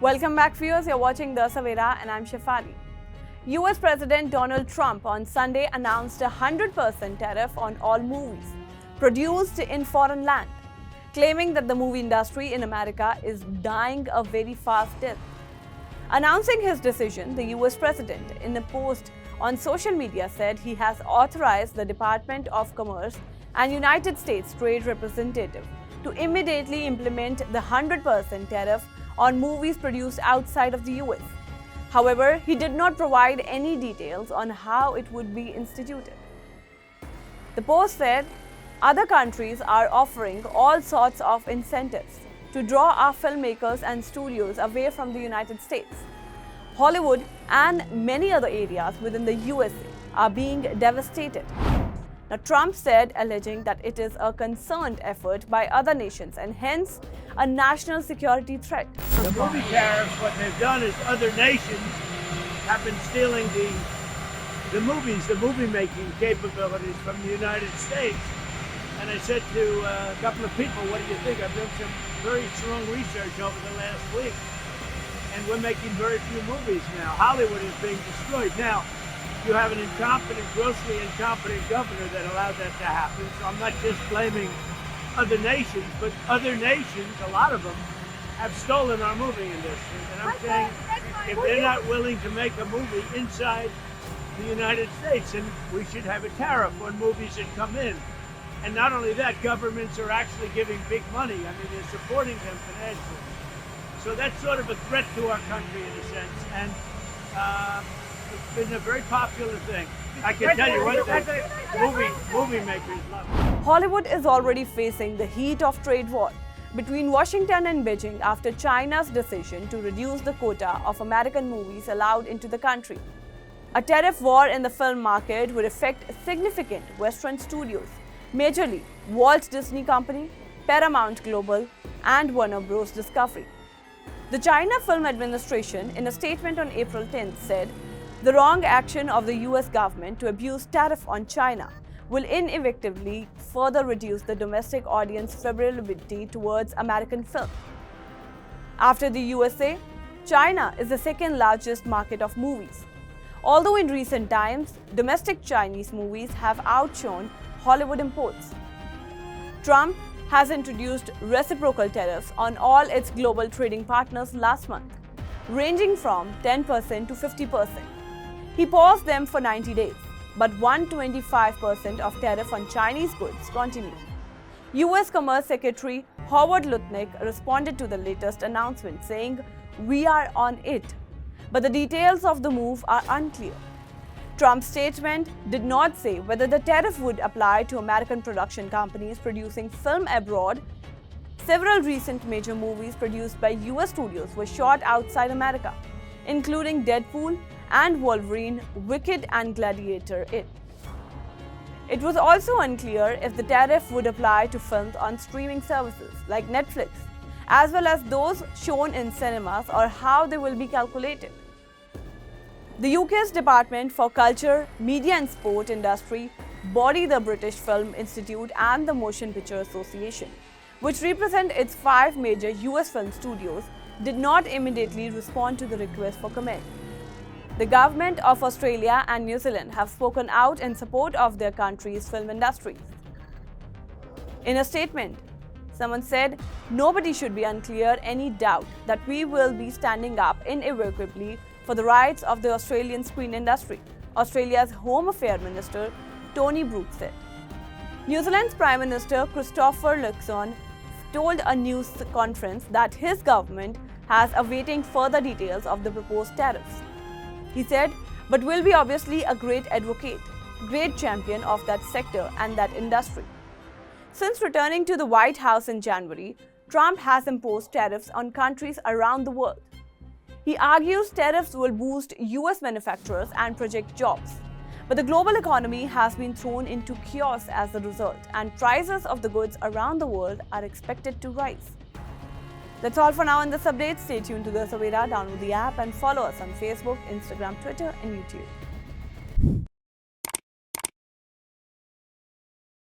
Welcome back, viewers. You're watching the Savera and I'm Shefali. US President Donald Trump on Sunday announced a 100% tariff on all movies produced in foreign land, claiming that the movie industry in America is dying a very fast death. Announcing his decision, the US President, in a post on social media, said he has authorized the Department of Commerce and United States Trade Representative to immediately implement the 100% tariff on movies produced outside of the US. However, he did not provide any details on how it would be instituted. The post said, other countries are offering all sorts of incentives to draw our filmmakers and studios away from the United States. Hollywood and many other areas within the USA are being devastated. Now, Trump said, alleging that it is a concerned effort by other nations and hence a national security threat. The movie tariffs, what they've done is other nations have been stealing the movie-making capabilities from the United States. And I said to a couple of people, what do you think? I've done some very strong research over the last week, and we're making very few movies now. Hollywood is being destroyed. Now, you have an incompetent, grossly incompetent governor that allowed that to happen. So I'm not just blaming other nations, but other nations, a lot of them, have stolen our movie industry. And I'm saying, if they're not willing to make a movie inside the United States, then we should have a tariff on movies that come in. And not only that, governments are actually giving big money. I mean, they're supporting them financially. So that's sort of a threat to our country in a sense. And it's been a very popular thing. I can tell you one thing, movie makers love it. Hollywood is already facing the heat of trade war between Washington and Beijing after China's decision to reduce the quota of American movies allowed into the country. A tariff war in the film market would affect significant Western studios, majorly Walt Disney Company, Paramount Global, and Warner Bros. Discovery. The China Film Administration, in a statement on April 10th, said the wrong action of the US government to abuse tariff on China will inevitably further reduce the domestic audience favorability towards American film. After the USA, China is the second largest market of movies. Although in recent times, domestic Chinese movies have outshone Hollywood imports. Trump has introduced reciprocal tariffs on all its global trading partners last month, ranging from 10% to 50%. He paused them for 90 days, but 125% of tariff on Chinese goods continued. US Commerce Secretary Howard Lutnick responded to the latest announcement, saying, "We are on it, but the details of the move are unclear." Trump's statement did not say whether the tariff would apply to American production companies producing film abroad. Several recent major movies produced by US studios were shot outside America, including Deadpool and Wolverine, Wicked and Gladiator. It was also unclear if the tariff would apply to films on streaming services like Netflix, as well as those shown in cinemas, or how they will be calculated. The UK's Department for Culture, Media and Sport Industry body, the British Film Institute and the Motion Picture Association, which represent its 5 major US film studios, did not immediately respond to the request for comment. The government of Australia and New Zealand have spoken out in support of their country's film industries. In a statement, someone said, "Nobody should be unclear any doubt that we will be standing up inequivocally for the rights of the Australian screen industry," Australia's Home Affairs Minister Tony Brooks said. New Zealand's Prime Minister Christopher Luxon told a news conference that his government has awaiting further details of the proposed tariffs. He said, "But will be obviously a great advocate, great champion of that sector and that industry." Since returning to the White House in January, Trump has imposed tariffs on countries around the world. He argues tariffs will boost US manufacturers and project jobs. But the global economy has been thrown into chaos as a result, and prices of the goods around the world are expected to rise. That's all for now in this update. Stay tuned to the Savera, download the app and follow us on Facebook, Instagram, Twitter and YouTube.